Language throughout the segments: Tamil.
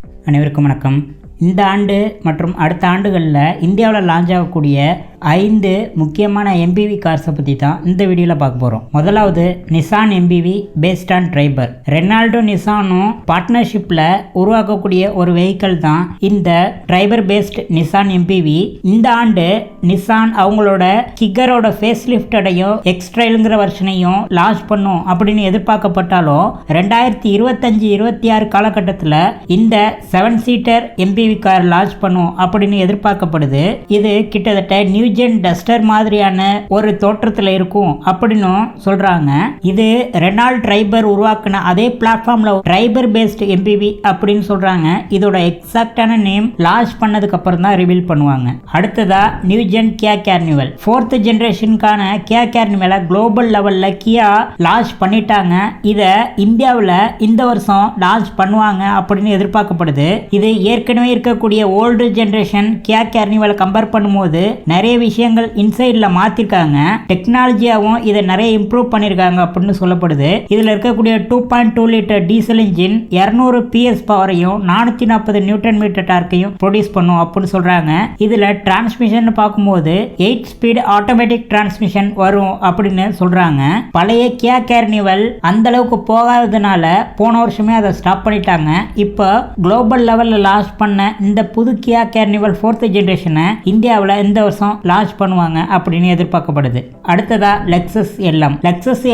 அனைவருக்கும் வணக்கம். இந்த ஆண்டு மற்றும் அடுத்த ஆண்டுகளில் இந்தியாவில் லான்ச் ஆகக்கூடிய 5 முக்கியமான MPV கார்ஸை பற்றி தான் இந்த வீடியோவில் பார்க்க போகிறோம். முதலாவது Nissan MPV based on Triber. ரெனால்டோ நிசானும் பார்ட்னர்ஷிப்பில் உருவாக்கக்கூடிய ஒரு வெஹிக்கிள் தான் இந்த ட்ரைபர் பேஸ்ட் நிசான் MPV. இந்த ஆண்டு நிசான் அவங்களோட கிக்கரோட ஃபேஸ் லிஃப்டடையும் எக்ஸ்ட்ரைலுங்கிற வருஷனையும் லான்ச் பண்ணும் அப்படின்னு எதிர்பார்க்கப்பட்டாலும் 2025-26 காலகட்டத்தில் இந்த 7 சீட்டர் MPV கார் லான்ச் பண்ணும் அப்படின்னு எதிர்பார்க்கப்படுது. இது கிட்டத்தட்ட நியூஜென் டஸ்டர் மாதிரியான ஒரு தோற்றத்தில் இருக்கும் அப்படின்னு சொல்றாங்க. இது ரெனால்ட் ட்ரைபர் உருவாக்கின அதே பிளாட்ஃபார்ம்ல ட்ரைபர் பேஸ்ட் MPV அப்படின்னு சொல்றாங்க. இதோட எக்ஸாக்டான நேம் லான்ச் பண்ணதுக்கு அப்புறம் தான் ரிவீல் பண்ணுவாங்க. அடுத்ததா நியூஜென் கியா கேர்னிவல் 4th ஜெனரேஷனுக்கான கியா கேர்னிவலை குளோபல் லெவல்ல கியா லான்ச் பண்ணிட்டாங்க. இதை இந்தியாவில் இந்த வருஷம் லான்ச் பண்ணுவாங்க அப்படின்னு எதிர்பார்க்கப்படுது. இது ஏற்கனவே இருக்கக்கூடிய ஓல்டு ஜெனரேஷன் கியா கேர்னிவலை கம்பேர் பண்ணும்போது நிறைய விஷயங்கள் இன்சைடில் மாற்றிருக்காங்க. டெக்னாலஜியாகவும் இதை நிறைய இம்ப்ரூவ் பண்ணியிருக்காங்க அப்படின்னு சொல்லப்படுது. இதில் இருக்கக்கூடிய 2.2 லிட்டர் டீசல் இன்ஜின் 200 PS பவரையும் 440 நியூட்டன் மீட்டர் டார்க்கையும் ப்ரொடியூஸ் பண்ணும் அப்படின்னு சொல்கிறாங்க. இதில் டிரான்ஸ்மிஷன் பார்க்கும்போது 8 ஸ்பீட் ஆட்டோமேட்டிக் டிரான்ஸ்மிஷன் வரும் அப்படின்னு சொல்கிறாங்க. பழைய கியா கேர்னிவல் அந்த அளவுக்கு போகாததுனால போன வருஷமே அதை ஸ்டாப் பண்ணிட்டாங்க. இப்போ குளோபல் லெவலில் லான்ச் பண்ண இந்த புது கியா கேர்னிவல் 4th ஜெனரேஷனை இந்தியாவில் இந்த வருஷம் லான்ச் பண்ணுவாங்க அப்படின்னு எதிர்பார்க்கப்படுது. அடுத்ததா லெக்ஸஸ்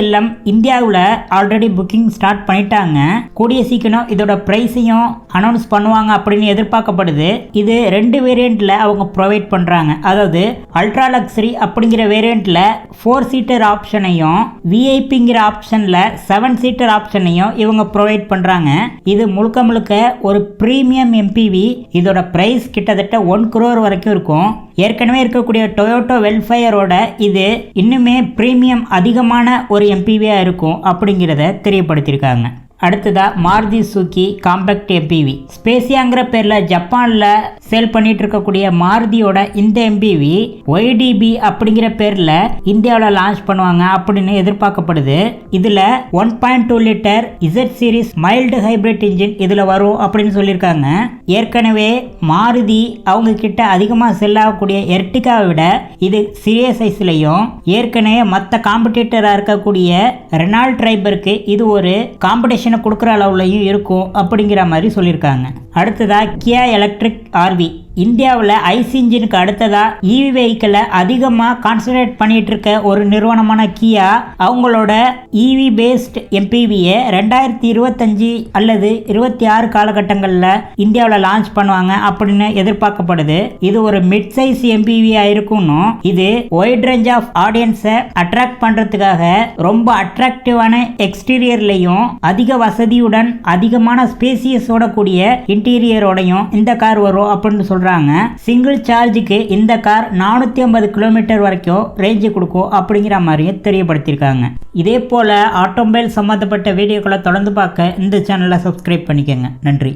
LM இந்தியாவில் ஆல்ரெடி புக்கிங் ஸ்டார்ட் பண்ணிட்டாங்க. கூடிய சீக்கிரம் இதோட பிரைஸையும் அனௌன்ஸ் பண்ணுவாங்க அப்படின்னு எதிர்பார்க்கப்படுது. இது 2 வேரியண்ட்ல அவங்க ப்ரொவைட் பண்றாங்க. அதாவது அல்ட்ரா லக்ஸரி அப்படிங்கிற வேரியண்ட்ல 4 சீட்டர் ஆப்ஷனையும் விஐபிங்கிற ஆப்ஷன்ல 7 சீட்டர் ஆப்ஷனையும் இவங்க ப்ரொவைட் பண்றாங்க. இது முழுக்க ஒரு பிரீமியம் MPV. இதோட பிரைஸ் கிட்டத்தட்ட 1 crore வரைக்கும் இருக்கும். ஏற்கனவே இருக்கக்கூடிய டொயோட்டோ வெல்ஃபயரோட இது இன்னுமே பிரீமியம் அதிகமான ஒரு MPV இருக்கும் அப்படிங்கிறத தெரியப்படுத்தியிருக்காங்க. அடுத்ததா மாருதி சுசுகி காம்பேக்ட் MPV ஸ்பேசியாங்கிற பேர்ல ஜப்பான்ல சேல் பண்ணிட்டு இருக்கக்கூடிய மாருதியோட இந்த MPV YDB அப்படிங்கிற பேர்ல இந்தியாவில் லான்ச் பண்ணுவாங்க அப்படின்னு எதிர்பார்க்கப்படுது. இதுல 1.2 litre Z series mild hybrid engine இதுல வரும் அப்படின்னு சொல்லியிருக்காங்க. ஏற்கனவே மாருதி அவங்க கிட்ட அதிகமாக செல் ஆகக்கூடிய எர்டிகாவை விட இது சிறிய சைஸ்லையும் ஏற்கனவே மற்ற காம்படிட்டராக இருக்கக்கூடிய ரெனால்ட் ட்ரைபருக்கு இது ஒரு காம்படிஷன் கொடுக்குற அளவுலையும் இருக்கும் அப்படிங்கிற மாதிரி சொல்லியிருக்காங்க. அடுத்ததா கியா எலக்ட்ரிக் RV இந்தியாவில் ஐசி இன்ஜினுக்கு அடுத்ததா EV வெஹிக்கிளை அதிகமாக கான்சன்ட்ரேட் பண்ணிட்டு இருக்க ஒரு நிறுவனமான கியா அவங்களோட EV பேஸ்ட் MPVயை 2025 அல்லது 26 காலகட்டங்களில் இந்தியாவில் லான்ச் பண்ணுவாங்க அப்படின்னு எதிர்பார்க்கப்படுது. இது ஒரு மிட் சைஸ் MPVயா இருக்கும்னு இது ஒயிட் ரேஞ்ச் ஆஃப் ஆடியன்ஸை அட்ராக்ட் பண்றதுக்காக ரொம்ப அட்ராக்டிவான எக்ஸ்டீரியர்லையும் அதிக வசதியுடன் அதிகமான ஸ்பேசியஸோட கூடிய இன்டீரியரோடையும் இந்த கார் வரும் அப்படின்னு சொல்றாங்க. சிங்கிள் சார்ஜுக்கு இந்த கார் 450 கிலோமீட்டர் வரைக்கும் ரேஞ்சு கொடுக்கும் அப்படிங்கிற மாதிரியும் தெரியப்படுத்தியிருக்காங்க. இதே போல ஆட்டோமொபைல் சம்பந்தப்பட்ட வீடியோக்களை தொடர்ந்து பார்க்க இந்த சேனலை சப்ஸ்கிரைப் பண்ணிக்கோங்க. நன்றி.